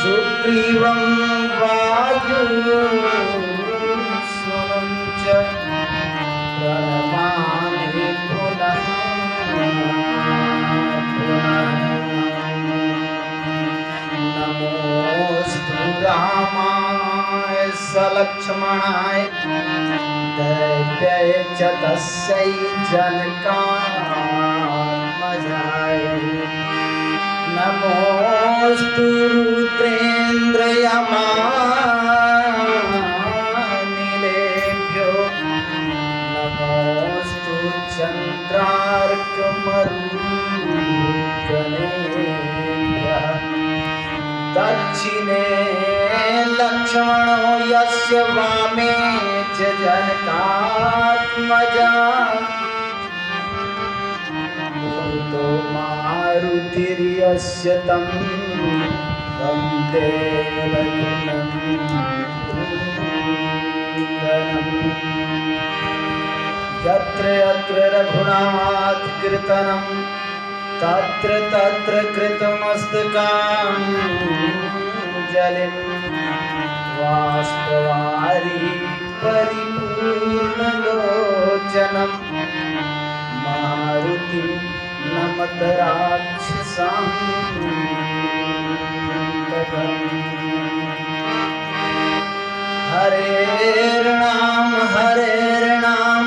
सुग्रीवं वायुसूनुं च प्रणमामि पुनः पुनः। नमोऽस्तु रामाय सलक्ष्मणाय दैव्याय च तस्यै जनकात्मजाय। नमोऽस्तु रुद्रेन्द्रयमानिलेभ्यो नमोऽस्तु चन्द्रार्कमरुद्गणेभ्यः। दक्षिणे लक्ष्मणो यस्य वामे च जनकात्मजा। भूतो मारुतिर्यस्य तं वन्दे रघुनन्दनम्। यत्र यत्र रघुनाथकीर्तनं तत्र तत्र कृतमस्तकाञ्जलिं बाष्पवारि परिपूर्णलोचनं मारुतिं नमत राक्षसान्तकम्। हरेर्नाम हरेर्नाम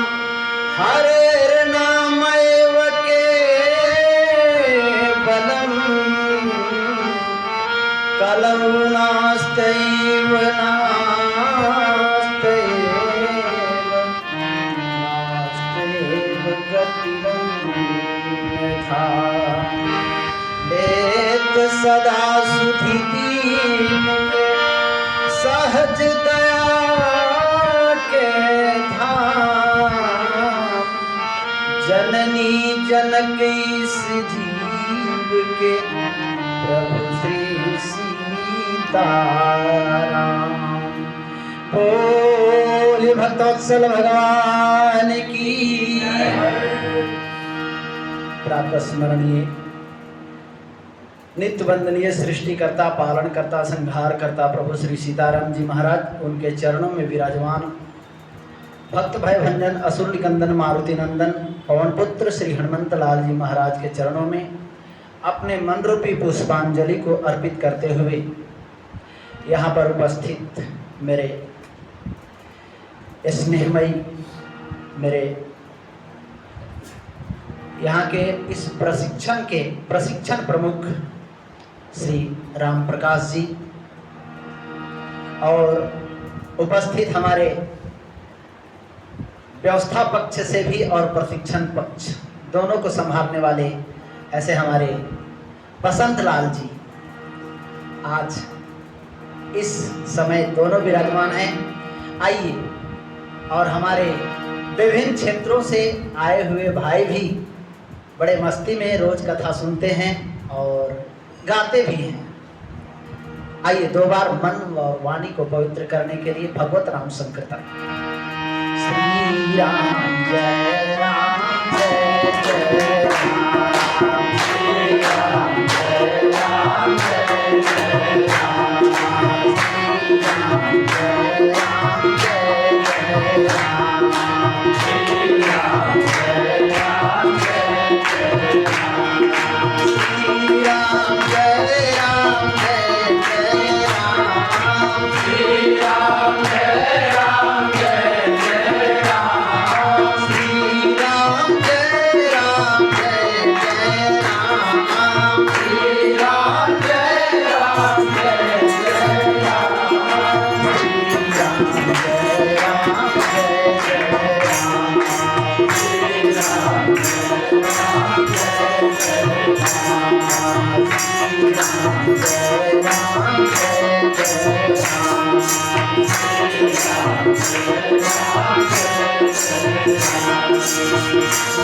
हरेर्नामैव केवलम् कलौ नास्त्यैव नास्त्यैव गतिरन्यथा। लेत सदा सुधीतिं सहज दया के धाम। जननी जनक इस जीव के प्रभु श्री सीताराम। बोले भक्तवत्सल भगवान की। प्रातः स्मरणीय नित्य वंदनीय सृष्टिकर्ता पालनकर्ता संहारकर्ता प्रभु श्री सीताराम जी महाराज, उनके चरणों में विराजमान भक्त भय भंजन असुर निकंदन मारुति नंदन पवन पुत्र श्री हनुमंत लाल जी महाराज के चरणों में अपने मन रूपी पुष्पांजलि को अर्पित करते हुए यहाँ पर उपस्थित मेरे स्नेहमयी मेरे यहाँ के इस प्रशिक्षण प्रमुख श्री राम प्रकाश जी और उपस्थित हमारे व्यवस्था पक्ष से भी और प्रशिक्षण पक्ष दोनों को संभालने वाले ऐसे हमारे बसंत लाल जी आज इस समय दोनों विराजमान हैं। आइए और हमारे विभिन्न क्षेत्रों से आए हुए भाई भी बड़े मस्ती में रोज कथा सुनते हैं और गाते भी हैं। आइए दो बार मन व वाणी को पवित्र करने के लिए भगवत नाम संकीर्तन। श्री राम जय राम जय जय राम। श्री राम जय राम जय जय राम। श्री राम जय राम जय जय राम। श्री राम जय राम जय जय राम। श्री राम जय राम जय जय राम। श्री राम जय राम जय जय राम। श्री राम जय राम जय जय राम। श्री राम जय राम जय जय राम। श्री राम जय राम जय जय राम। श्री राम जय राम जय जय राम। श्री राम जय राम जय जय राम। श्री राम जय राम जय जय राम।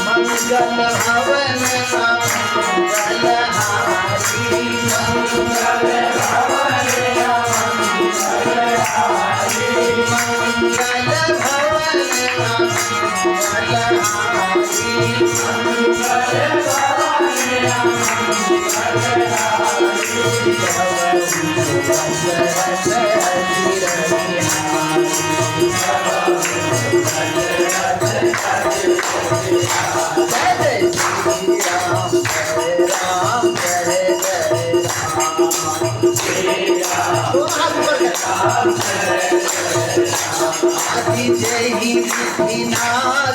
मंगल हवन मंगल हारी मंगल हवन मंगल हारी मंगल भवन मंगल हारी मंगल भवन मंगल हारी।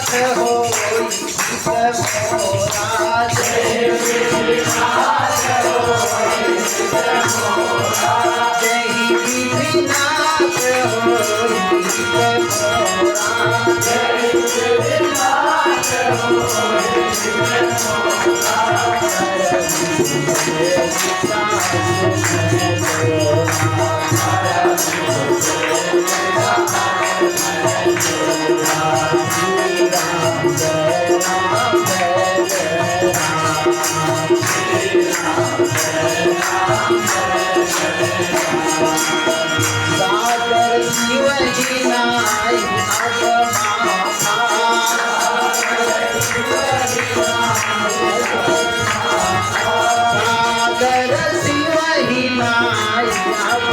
विनाश होई चित मोरा, जय विनाश होई चित मोरा, जय विनाश होई चित मोरा, जय विनाश होई चित सागर शिव ही नाई अब सागर शिव ही नाई अब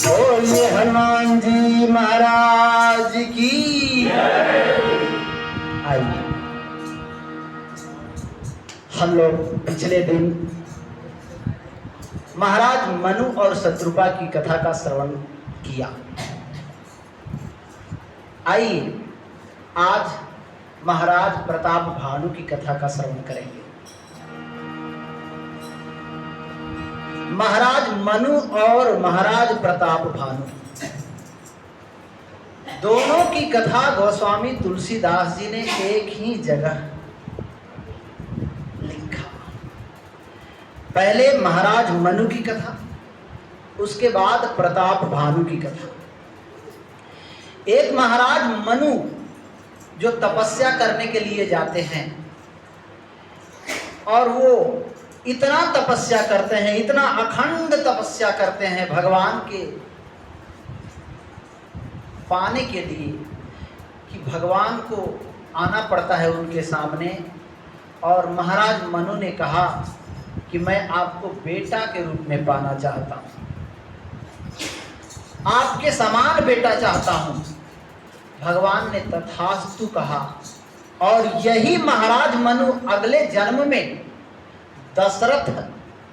बोलिए हनुमान जी महाराज की। आइए हम लोग पिछले दिन महाराज मनु और शत्रुपा की कथा का श्रवण किया। आइए आज महाराज प्रताप भानु की कथा का श्रवण करेंगे। महाराज मनु और महाराज प्रताप भानु दोनों की कथा गोस्वामी तुलसीदास जी ने एक ही जगह लिखा। पहले महाराज मनु की कथा, उसके बाद प्रताप भानु की कथा। एक महाराज मनु जो तपस्या करने के लिए जाते हैं और वो इतना तपस्या करते हैं, इतना अखंड तपस्या करते हैं भगवान के पाने के लिए कि भगवान को आना पड़ता है उनके सामने। और महाराज मनु ने कहा कि मैं आपको बेटा के रूप में पाना चाहता हूँ, आपके समान बेटा चाहता हूँ। भगवान ने तथास्तु कहा और यही महाराज मनु अगले जन्म में दशरथ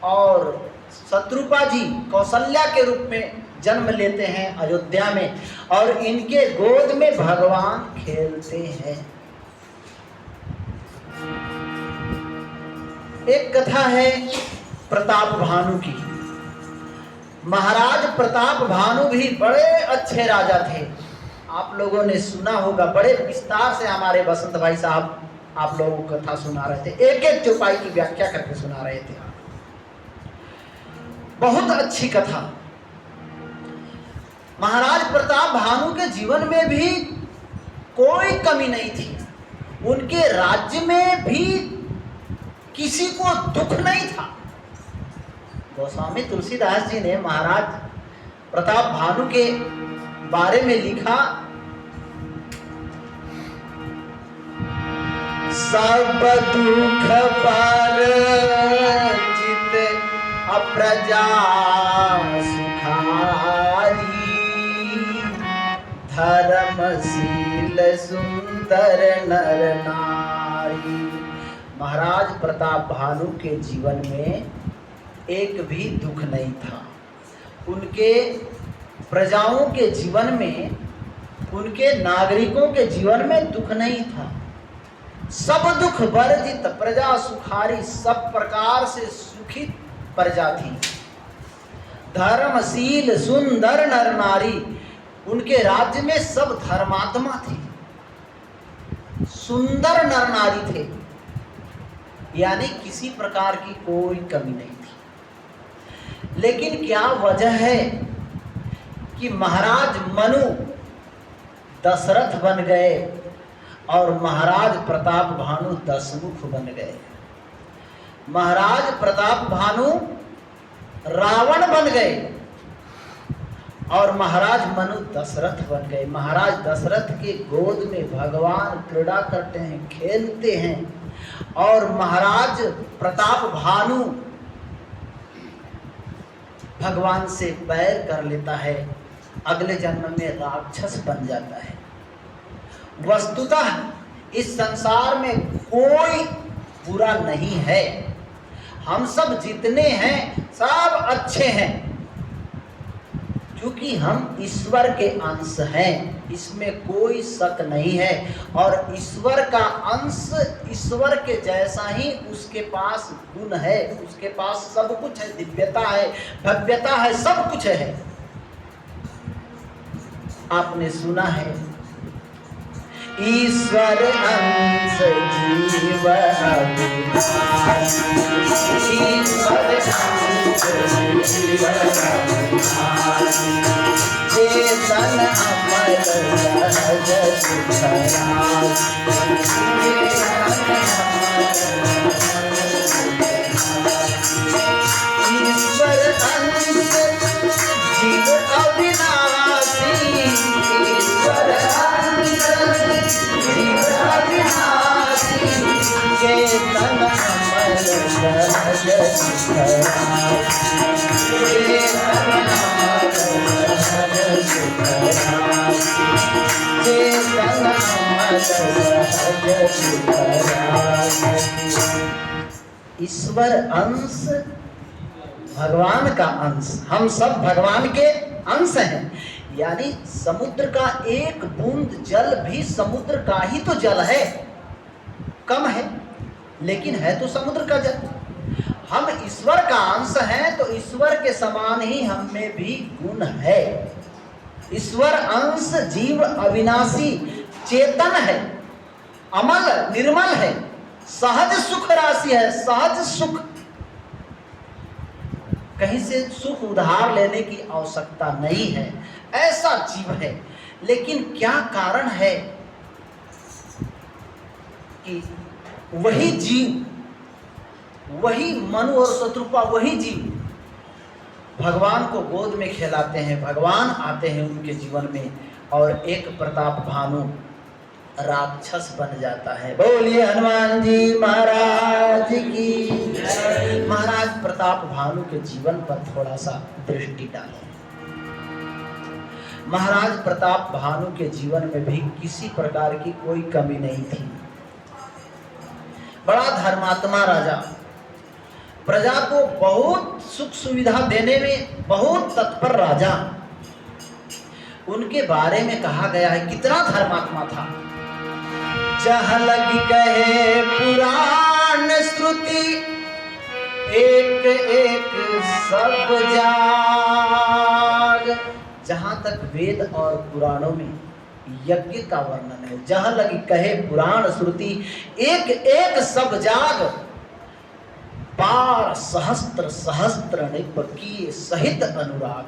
और शत्रुपा जी कौशल्या के रूप में जन्म लेते हैं अयोध्या में और इनके गोद में भगवान खेलते हैं। एक कथा है प्रताप भानु की। महाराज प्रताप भानु भी बड़े अच्छे राजा थे। आप लोगों ने सुना होगा, बड़े विस्तार से हमारे बसंत भाई साहब आप लोगों को कथा सुना रहे थे, एक एक चौपाई की व्याख्या करके सुना रहे थे। बहुत अच्छी कथा। महाराज प्रताप भानु के जीवन में भी कोई कमी नहीं थी, उनके राज्य में भी किसी को दुख नहीं था। गोस्वामी तुलसीदास जी ने महाराज प्रताप भानु के बारे में लिखा, सब दुख पर चित अप्रजा सुखारी, धर्मशील सुंदर नर नारी। महाराज प्रताप भानु के जीवन में एक भी दुख नहीं था। उनके प्रजाओं के जीवन में, उनके नागरिकों के जीवन में दुख नहीं था। सब दुख वर्जित प्रजा सुखारी, सब प्रकार से सुखी प्रजा थी। धर्मशील सुंदर नर नारी, उनके राज्य में सब धर्मात्मा थे, सुंदर नर नारी थे, यानी किसी प्रकार की कोई कमी नहीं थी। लेकिन क्या वजह है कि महाराज मनु दशरथ बन गए और महाराज प्रताप भानु दशमुख बन गए। महाराज प्रताप भानु रावण बन गए और महाराज मनु दशरथ बन गए। महाराज दशरथ के गोद में भगवान क्रीड़ा करते हैं, खेलते हैं, और महाराज प्रताप भानु भगवान से बैर कर लेता है, अगले जन्म में राक्षस बन जाता है। वस्तुतः इस संसार में कोई बुरा नहीं है, हम सब जितने हैं सब अच्छे हैं, क्योंकि हम ईश्वर के अंश हैं, इसमें कोई शक नहीं है। और ईश्वर का अंश ईश्वर के जैसा ही उसके पास गुण है, उसके पास सब कुछ है, दिव्यता है, भव्यता है, सब कुछ है। आपने सुना है ईश्वर अंश जीव अविनाशी, ईश्वर अंश जीव अविनाशी, चेतन अमर सहज सुखराज, ईश्वर अंश जीव अविनाशी, ईश्वर चेतन अमर सहज सुखराज, चेतन अमर सहज सुखराज, चेतन अमर सहज सुखराज। ईश्वर अंश भगवान का अंश, हम सब भगवान के अंश हैं। यानी समुद्र का एक बूंद जल भी समुद्र का ही तो जल है, कम है लेकिन है तो समुद्र का जल। हम ईश्वर का अंश हैं तो ईश्वर के समान ही हम में भी गुण है। ईश्वर अंश जीव अविनाशी, चेतन है, अमल निर्मल है, सहज सुख राशि है, सहज सुख, कहीं से सुख उधार लेने की आवश्यकता नहीं है, ऐसा जीव है। लेकिन क्या कारण है कि वही जीव, वही मनु और शत्रुपा, वही जीव भगवान को गोद में खिलाते हैं, भगवान आते हैं उनके जीवन में और एक प्रताप भानु राक्षस बन जाता है। बोलिए हनुमान जी महाराज की। महाराज प्रताप भानु के जीवन पर थोड़ा सा दृष्टि डालें। महाराज प्रताप भानु के जीवन में भी किसी प्रकार की कोई कमी नहीं थी। बड़ा धर्मात्मा राजा, प्रजा को बहुत सुख सुविधा देने में बहुत तत्पर राजा। उनके बारे में कहा गया है कितना धर्मात्मा था। जहाँ लगी कहे पुराण श्रुति, एक एक सब जाग। जहाँ तक वेद और पुराणों में यज्ञ का वर्णन है, जहाँ लगी कहे पुराण श्रुति, एक एक सब जाग। पार सहस्त्र सहस्त्र नृप किए सहित अनुराग।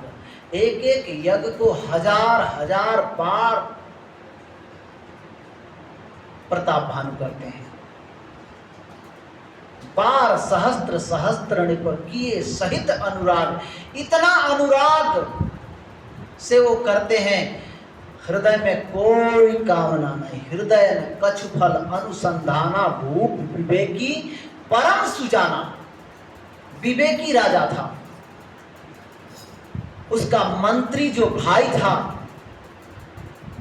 एक एक यज्ञ को हजार हजार बार प्रताप भानु करते हैं। बार सहस्त्र सहस्त्र नृप किए सहित अनुराग। इतना अनुराग से वो करते हैं, हृदय में कोई कामना नहीं। हृदय में कछु फल अनुसंधाना भूप विवेकी परम सुजाना। विवेकी राजा था। उसका मंत्री जो भाई था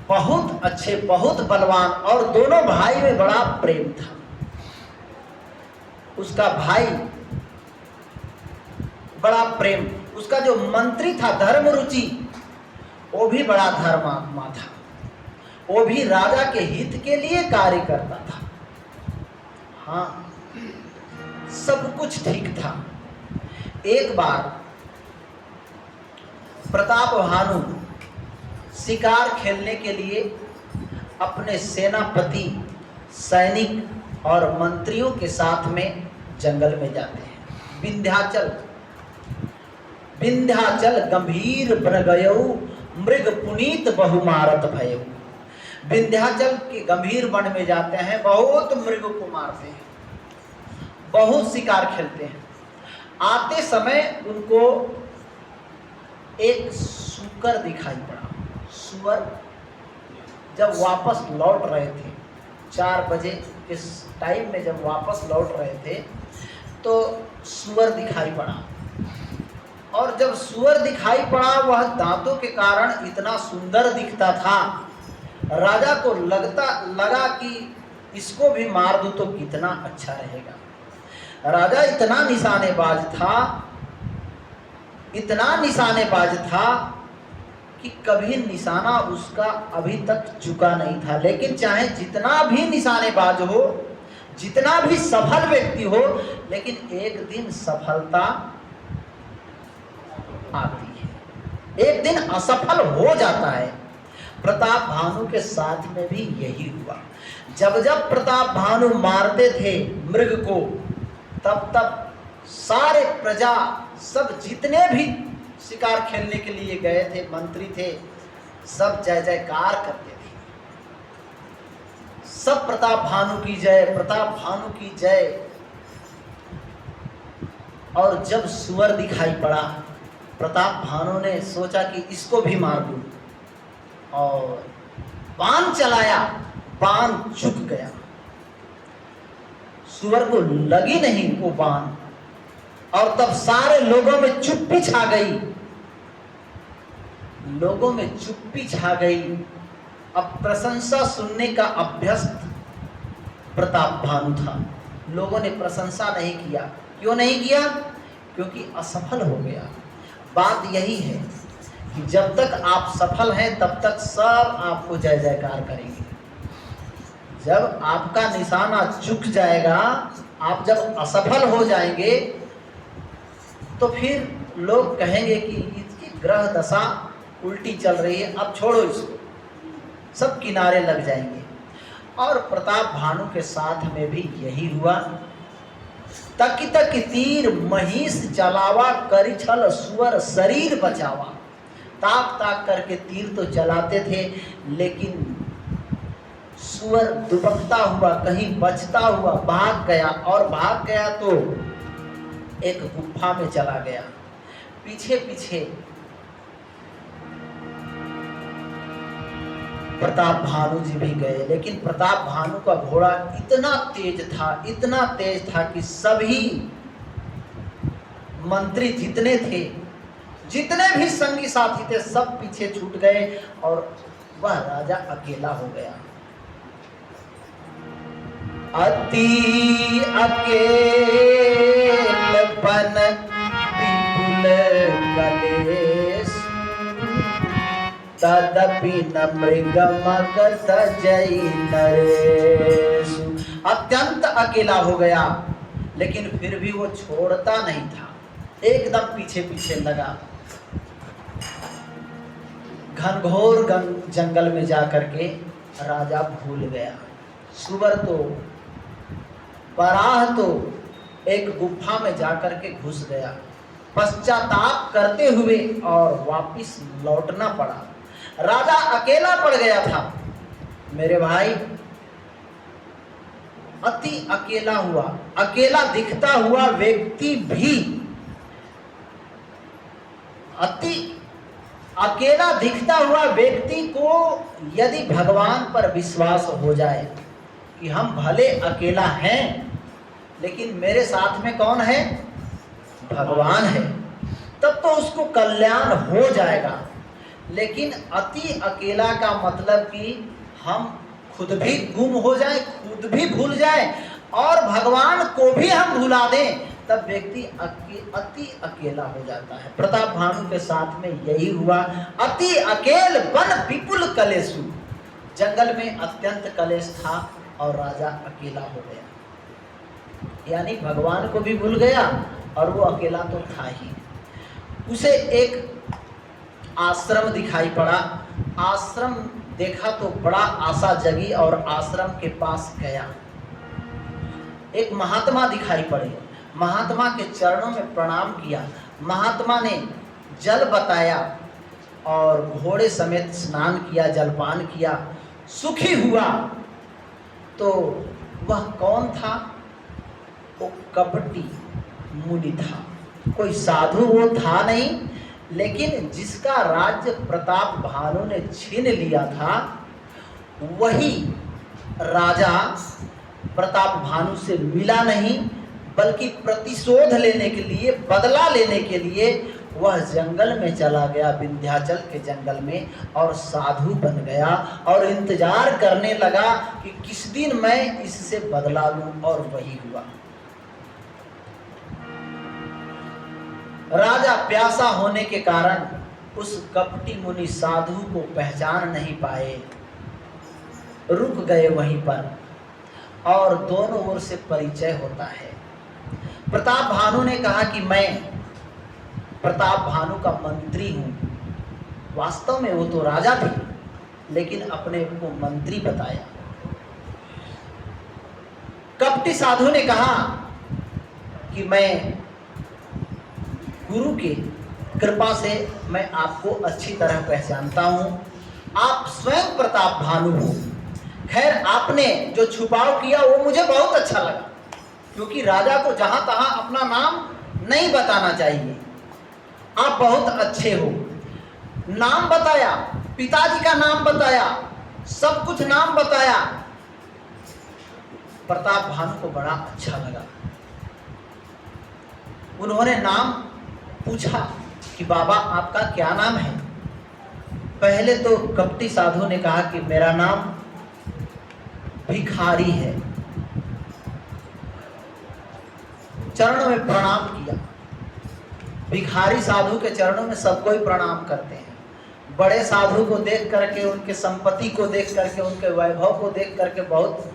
बहुत अच्छे, बहुत बलवान, और दोनों भाई में बड़ा प्रेम था। उसका भाई बड़ा प्रेम, उसका जो मंत्री था धर्म रुचि, वो भी बड़ा धर्मात्मा था। वो भी राजा के हित के लिए कार्य करता था। हाँ, सब कुछ ठीक था। एक बार प्रताप भानु शिकार खेलने के लिए अपने सेनापति, सैनिक और मंत्रियों के साथ में जंगल में जाते हैं। विंध्याचल गंभीर बन गयऊ, मृग पुनीत बहुमारत भयऊ। विंध्याचल के गंभीर वन में जाते हैं, बहुत मृग को मारते हैं, बहुत शिकार खेलते हैं। आते समय उनको एक सूकर दिखाई पड़ा। सुअर जब वापस लौट रहे थे 4 बजे के टाइम में, जब वापस लौट रहे थे तो सुअर दिखाई पड़ा। और जब सुअर दिखाई पड़ा वह दांतों के कारण इतना सुंदर दिखता था, राजा को लगा कि इसको भी मार दूं तो कितना अच्छा रहेगा। राजा इतना निशानेबाज था कि कभी निशाना उसका अभी तक चुका नहीं था। लेकिन चाहे जितना भी निशानेबाज हो, जितना भी सफल व्यक्ति हो, लेकिन एक दिन सफलता आती है, एक दिन असफल हो जाता है। प्रताप भानु के साथ में भी यही हुआ। जब जब प्रताप भानु मारते थे मृग को, तब तब सारे प्रजा, सब जितने भी शिकार खेलने के लिए गए थे, मंत्री थे, सब जय जयकार करते थे। सब प्रताप भानु की जय, प्रताप भानु की जय। और जब सुअर दिखाई पड़ा, प्रताप भानु ने सोचा कि इसको भी मार दूं, और बाण चलाया, बाण चुक गया। सुअर को लगी नहीं वो बाण, और तब सारे लोगों में चुप्पी छा गई। लोगों में चुप्पी छा गई। अब प्रशंसा सुनने का अभ्यस्त प्रताप भानु था। लोगों ने प्रशंसा नहीं किया। क्यों नहीं किया? क्योंकि असफल हो गया। बात यही है कि जब तक आप सफल हैं तब तक सब आपको जय जयकार करेंगे। जब आपका निशाना चुक जाएगा, आप जब असफल हो जाएंगे, तो फिर लोग कहेंगे कि इसकी ग्रह दशा उल्टी चल रही है, अब छोड़ो इसको, सब किनारे लग जाएंगे। और प्रताप भानु के साथ में भी यही हुआ। तकी तकी तीर महिष चलावा, करी छल सुअर शरीर बचावा। ताक ताक करके तीर तो चलाते थे, लेकिन सुअर दुबकता हुआ, कहीं बचता हुआ भाग गया, और भाग गया तो एक गुफा में चला गया। पीछे पीछे प्रताप भानु जी भी गए, लेकिन प्रताप भानु का घोड़ा इतना तेज था कि सभी मंत्री जितने थे, जितने भी संगी साथी थे, सब पीछे छूट गए और वह राजा अकेला हो गया। अति अकेलपन विपुल कलेश, तदपि न मृगमगत जई नरेशु। अत्यंत अकेला हो गया, लेकिन फिर भी वो छोड़ता नहीं था, एकदम पीछे पीछे लगा। घनघोर जंगल में जाकर के राजा भूल गया। सुअर तो, बराह तो एक गुफा में जाकर के घुस गया, पश्चाताप करते हुए, और वापिस लौटना पड़ा। राजा अकेला पड़ गया था। मेरे भाई, अति अकेला हुआ, अकेला दिखता हुआ व्यक्ति भी, अति अकेला दिखता हुआ व्यक्ति को यदि भगवान पर विश्वास हो जाए कि हम भले अकेला हैं, लेकिन मेरे साथ में कौन है? भगवान है, तब तो उसको कल्याण हो जाएगा। लेकिन अति अकेला का मतलब कि हम खुद भी गुम हो जाए, खुद भी भूल जाए, और भगवान को भी हम भुला दें, तब व्यक्ति अति अकेला हो जाता है। प्रताप भानु के साथ में यही हुआ। अति अकेल बन विपुल कलेशु। जंगल में अत्यंत कलेश था और राजा अकेला हो गया, यानी भगवान को भी भूल गया और वो अकेला तो था ही। उसे एक आश्रम दिखाई पड़ा। आश्रम देखा तो बड़ा आशा जगी और आश्रम के पास गया। एक महात्मा दिखाई पड़े। महात्मा के चरणों में प्रणाम किया। महात्मा ने जल बताया और घोड़े समेत स्नान किया, जलपान किया, सुखी हुआ। तो वह कौन था? वो कपटी मुनि था। कोई साधु वो था नहीं, लेकिन जिसका राज्य प्रताप भानु ने छीन लिया था वही राजा प्रताप भानु से मिला नहीं, बल्कि प्रतिशोध लेने के लिए, बदला लेने के लिए वह जंगल में चला गया, विंध्याचल के जंगल में, और साधु बन गया और इंतजार करने लगा कि किस दिन मैं इससे बदला लूं, और वही हुआ। राजा प्यासा होने के कारण उस कपटी मुनि साधु को पहचान नहीं पाए, रुक गए वहीं पर, और दोनों ओर से परिचय होता है। प्रताप भानु ने कहा कि मैं प्रताप भानु का मंत्री हूं। वास्तव में वो तो राजा थे, लेकिन अपने को मंत्री बताया। कपटी साधु ने कहा कि मैं गुरु की कृपा से मैं आपको अच्छी तरह पहचानता हूं, आप स्वयं प्रताप भानु हो। खैर, आपने जो छुपाव किया वो मुझे बहुत अच्छा लगा, क्योंकि राजा को जहां तहां अपना नाम नहीं बताना चाहिए। आप बहुत अच्छे हो। नाम बताया, पिताजी का नाम बताया, सब कुछ नाम बताया। प्रताप भानु को बड़ा अच्छा लगा। उन्होंने नाम पूछा कि बाबा आपका क्या नाम है। पहले तो कपटी साधु ने कहा कि मेरा नाम भिखारी है। चरणों में प्रणाम किया। भिखारी साधु के चरणों में सब कोई प्रणाम करते हैं। बड़े साधु को देख करके, उनके संपत्ति को देख करके, उनके वैभव को देख करके बहुत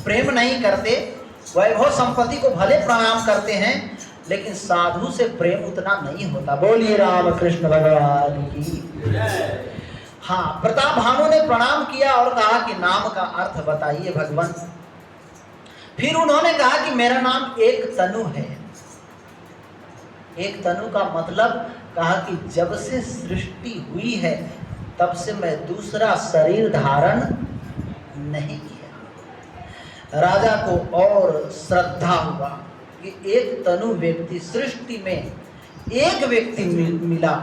प्रेम नहीं करते। वैभव संपत्ति को भले प्रणाम करते हैं, लेकिन साधु से प्रेम उतना नहीं होता। बोलिए रामकृष्ण भगवान की। हाँ, प्रताप भानु ने प्रणाम किया और कहा कि नाम का अर्थ बताइए भगवान। फिर उन्होंने कहा कि मेरा नाम एक तनु है। एक तनु का मतलब, कहा कि जब से सृष्टि हुई है तब से मैं दूसरा शरीर धारण नहीं किया। राजा को और श्रद्धा हुआ कि एक तनु व्यक्ति, सृष्टि में एक व्यक्ति मिला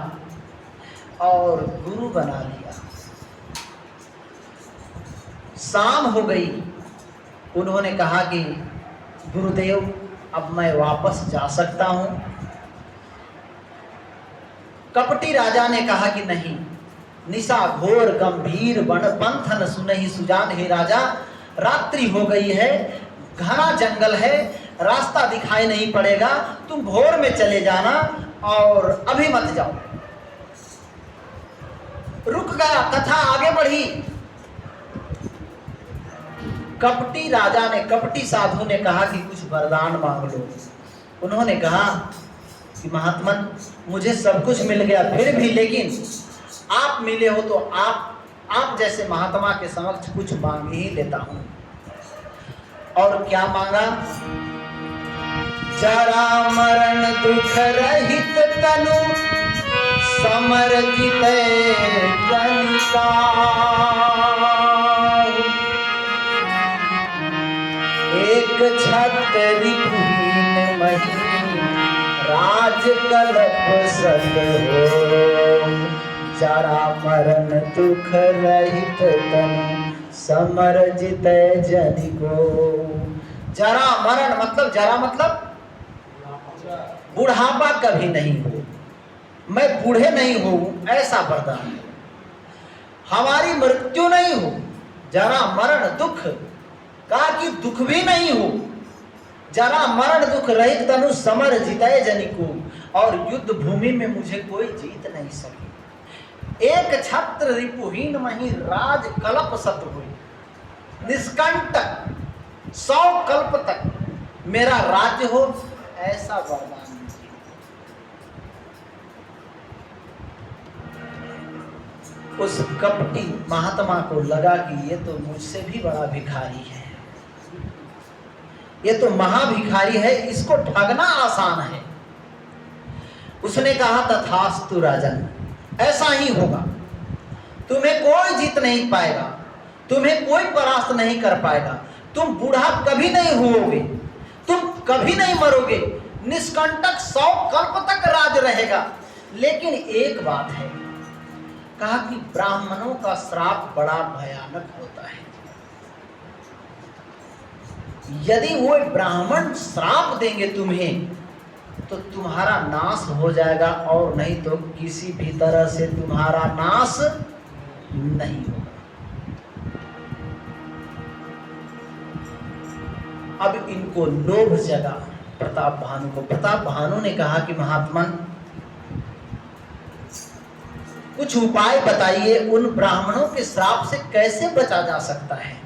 और गुरु बना लिया। शाम हो गई। उन्होंने कहा कि गुरुदेव अब मैं वापस जा सकता हूं। कपटी राजा ने कहा कि नहीं, निशा घोर गंभीर बन पंथन सुनहि सुजान। हे राजा, रात्रि हो गई है, घना जंगल है, रास्ता दिखाई नहीं पड़ेगा, तुम भोर में चले जाना और अभी मत जाओ। रुक गया, कथा आगे बढ़ी। कपटी राजा ने, कपटी साधु ने कहा कि कुछ वरदान मांग लो। उन्होंने कहा कि महात्मन, मुझे सब कुछ मिल गया, फिर भी लेकिन आप मिले हो तो आप जैसे महात्मा के समक्ष कुछ मांग ही लेता हूं। और क्या मांगा? जरा मरण दुख रहित तनु समर्जित जनिका। एक छत्र पुहीन मही राज कल्प सत हो। जरा मरण दुख रहित तनु समर्जित जनिको। जरा मरण मतलब, जरा मतलब बुढ़ापा कभी नहीं हो, मैं बूढ़े नहीं हूं, ऐसा वरदान। हमारी मृत्यु नहीं हो, जरा मरण दुख, कहा कि दुख भी नहीं हो। जरा मरण दुख रहित तनु समर जितय जनिको। और युद्ध भूमि में मुझे कोई जीत नहीं सके। एक छत्र रिपुहीन मही राज कल्प सत हुई। निष्कंटक 100 कल्प तक मेरा राज्य हो, ऐसा वरदान। उस कपटी महात्मा को लगा कि ये तो मुझसे भी बड़ा भिखारी है, ये तो महाभिखारी है, इसको ठगना आसान है। उसने कहा तथास्तु राजन, ऐसा ही होगा। तुम्हें कोई जीत नहीं पाएगा, तुम्हें कोई परास्त नहीं कर पाएगा। तुम बूढ़ा कभी नहीं होोगे, तुम कभी नहीं मरोगे, निष्कंटक 100 कल्प तक राज रहेगा। लेकिन एक बात है, कहा कि ब्राह्मणों का श्राप बड़ा भयानक होता है। यदि वो ब्राह्मण श्राप देंगे तुम्हें तो तुम्हारा नाश हो जाएगा, और नहीं तो किसी भी तरह से तुम्हारा नाश नहीं होगा। अब इनको लोभ जगा प्रताप भानु को। प्रताप भानु ने कहा कि महात्मन, कुछ उपाय बताइए, उन ब्राह्मणों के श्राप से कैसे बचा जा सकता है।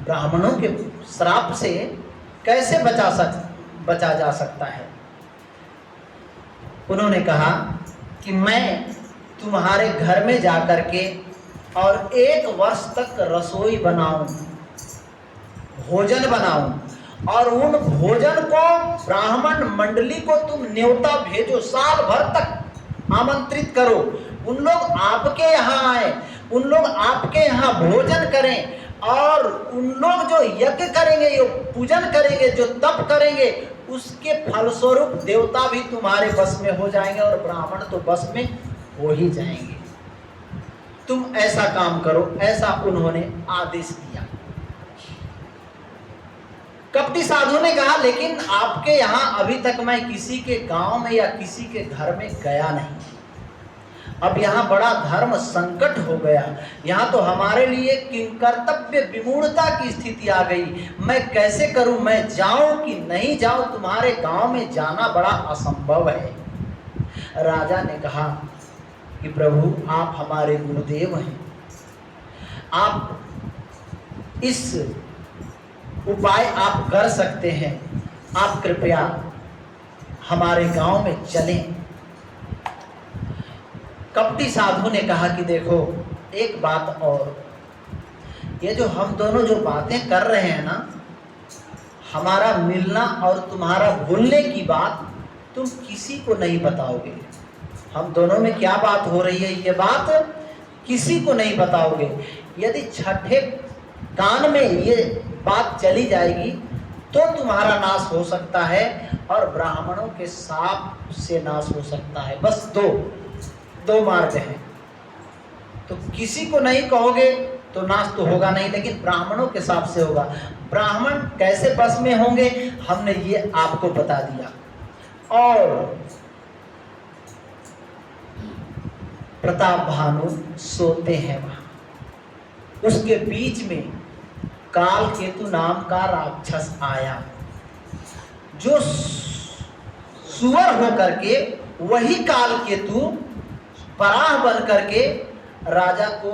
ब्राह्मणों के श्राप से कैसे बचा जा सकता है। उन्होंने कहा कि मैं तुम्हारे घर में जाकर के और 1 वर्ष तक रसोई बनाऊं, भोजन बनाऊं, और उन भोजन को ब्राह्मण मंडली को तुम न्योता भेजो, साल भर तक आमंत्रित करो। उन लोग आपके यहाँ आए, उन लोग आपके यहाँ भोजन करें, और उन लोग जो यज्ञ करेंगे, जो पूजन करेंगे, जो तप करेंगे, उसके फलस्वरूप देवता भी तुम्हारे बस में हो जाएंगे और ब्राह्मण तो बस में हो ही जाएंगे। तुम ऐसा काम करो। ऐसा उन्होंने आदेश दिया। कपटी साधु ने कहा, लेकिन आपके यहाँ अभी तक मैं किसी के गांव में या किसी के घर में गया नहीं। अब यहाँ बड़ा धर्म संकट हो गया, यहाँ तो हमारे लिए किंकर्तव्य विमूढ़ता की स्थिति आ गई। मैं कैसे करूं, मैं जाऊं कि नहीं जाऊं, तुम्हारे गांव में जाना बड़ा असंभव है। राजा ने कहा कि प्रभु, आप हमारे गुरुदेव हैं, आप इस उपाय आप कर सकते हैं, आप कृपया हमारे गांव में चलें। कपटी साधु ने कहा कि देखो, एक बात और, ये जो हम दोनों जो बातें कर रहे हैं ना, हमारा मिलना और तुम्हारा भूलने की बात तुम किसी को नहीं बताओगे। हम दोनों में क्या बात हो रही है, ये बात किसी को नहीं बताओगे। यदि छठे कान में ये बात चली जाएगी तो तुम्हारा नाश हो सकता है और ब्राह्मणों के शाप से नाश हो सकता है। बस दो मार्ग हैं। तो किसी को नहीं कहोगे तो नाश तो होगा नहीं, लेकिन ब्राह्मणों के शाप से होगा। ब्राह्मण कैसे बस में होंगे, हमने ये आपको बता दिया। और प्रताप भानु सोते हैं वहां, उसके बीच में काल केतु नाम का राक्षस आया, जो सुअर होकर के, वही काल केतु पराह बन करके राजा को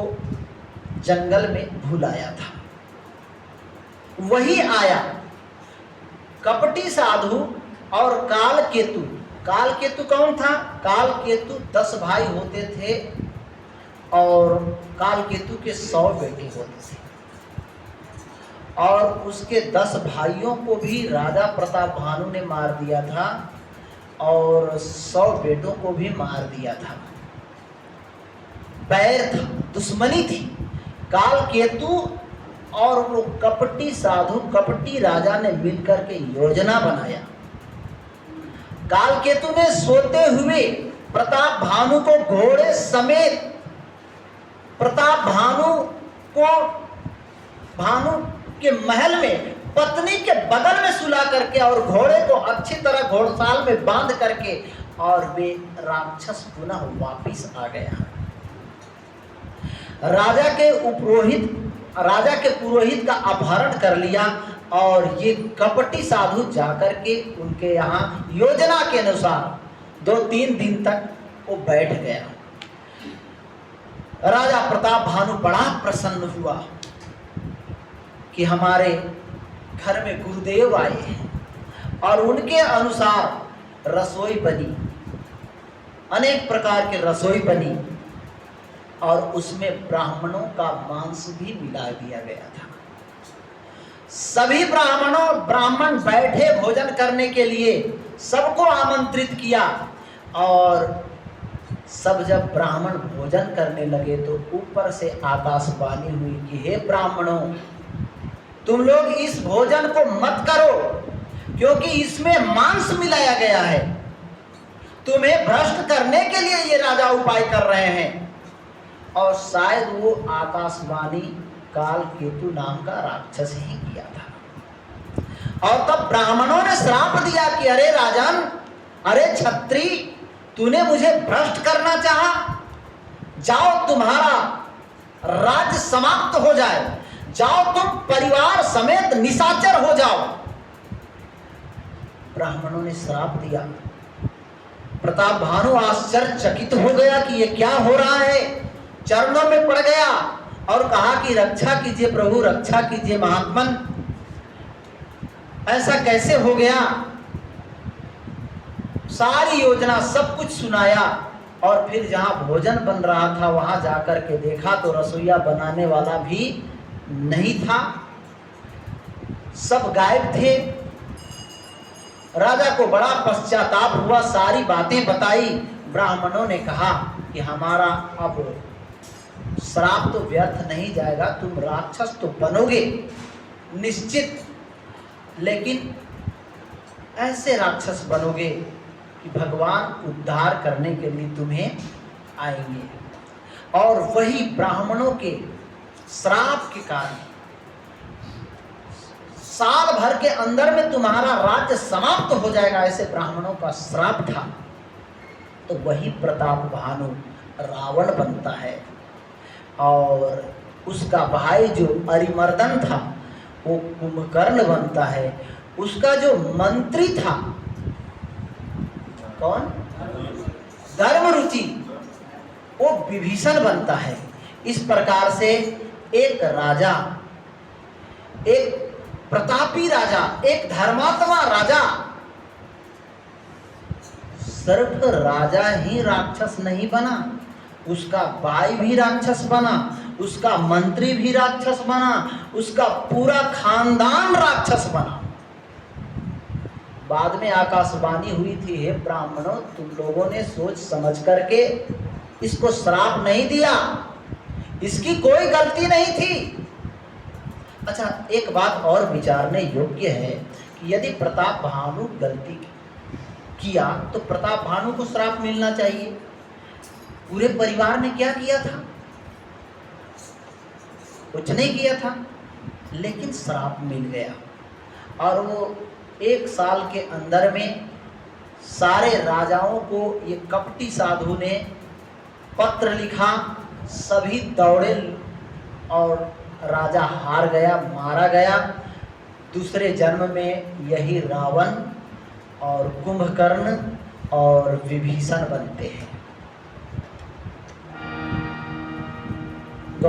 जंगल में भुलाया था। वही आया। कपटी साधु और काल केतु। काल केतु कौन था? काल केतु 10 भाई होते थे और काल केतु के 100 बेटे होते थे, और उसके 10 भाइयों को भी राजा प्रताप भानु ने मार दिया था और 100 बेटों को भी मार दिया था। बैर था, दुश्मनी थी। काल केतु और वो कपटी साधु, कपटी राजा ने मिलकर के योजना बनाया। काल केतु ने सोते हुए प्रताप भानु को घोड़े समेत, प्रताप भानु के महल में पत्नी के बगल में सुला करके और घोड़े को अच्छी तरह घोड़साल में बांध करके, और वे राक्षस पुनः वापिस आ गया। राजा के पुरोहित का अपहरण कर लिया और ये कपटी साधु जाकर के उनके यहाँ योजना के अनुसार 2-3 दिन तक वो बैठ गया। राजा प्रताप भानु बड़ा प्रसन्न हुआ कि हमारे घर में गुरुदेव आए हैं, और उनके अनुसार रसोई बनी, अनेक प्रकार की रसोई बनी, और उसमें ब्राह्मणों का मांस भी मिला दिया गया था। सभी ब्राह्मण बैठे भोजन करने के लिए, सबको आमंत्रित किया, और सब जब ब्राह्मण भोजन करने लगे तो ऊपर से आकाशवाणी हुई कि हे ब्राह्मणों, तुम लोग इस भोजन को मत करो, क्योंकि इसमें मांस मिलाया गया है। तुम्हें भ्रष्ट करने के लिए ये राजा उपाय कर रहे हैं। और शायद वो आकाशवाणी काल केतु नाम का राक्षस ही किया था। और तब ब्राह्मणों ने श्राप दिया कि अरे राजन, अरे छत्री, तूने मुझे भ्रष्ट करना चाहा, जाओ तुम्हारा राज्य समाप्त हो जाए, जाओ तुम परिवार समेत निशाचर हो जाओ। ब्राह्मणों ने श्राप दिया। प्रताप भानु आश्चर्यचकित हो गया कि ये क्या हो रहा है, चरणों में पड़ गया और कहा कि रक्षा कीजिए प्रभु, रक्षा कीजिए महात्मन, ऐसा कैसे हो गया। सारी योजना सब कुछ सुनाया और फिर जहां भोजन बन रहा था वहां जाकर के देखा तो रसोईया बनाने वाला भी नहीं था, सब गायब थे। राजा को बड़ा पश्चाताप हुआ, सारी बातें बताई। ब्राह्मणों ने कहा कि हमारा अब श्राप तो व्यर्थ नहीं जाएगा, तुम राक्षस तो बनोगे निश्चित, लेकिन ऐसे राक्षस बनोगे कि भगवान उद्धार करने के लिए तुम्हें आएंगे। और वही ब्राह्मणों के श्राप के कारण साल भर के अंदर में तुम्हारा राज्य समाप्त हो जाएगा, ऐसे ब्राह्मणों का श्राप था। तो वही प्रताप भानु रावण बनता है और उसका भाई जो अरिमर्दन था वो कुंभकर्ण बनता है। उसका जो मंत्री था कौन, धर्मरुचि, वो विभीषण बनता है। इस प्रकार से एक राजा, एक प्रतापी राजा, एक धर्मात्मा राजा, सिर्फ राजा ही राक्षस नहीं बना, उसका भाई भी राक्षस बना, उसका मंत्री भी राक्षस बना, उसका पूरा खानदान राक्षस बना। बाद में आकाशवाणी हुई थी, हे ब्राह्मणों, तुम लोगों ने सोच समझ करके इसको श्राप नहीं दिया, इसकी कोई गलती नहीं थी। अच्छा, एक बात और विचारने योग्य है कि यदि प्रताप भानु गलती किया तो प्रताप भानु को श्राप मिलना चाहिए। पूरे परिवार ने क्या किया था, कुछ नहीं किया था, लेकिन श्राप मिल गया। और वो 1 साल के अंदर में सारे राजाओं को ये कपटी साधु ने पत्र लिखा, सभी दौड़े और राजा हार गया, मारा गया। दूसरे जन्म में यही रावण और कुंभकर्ण और विभीषण बनते हैं।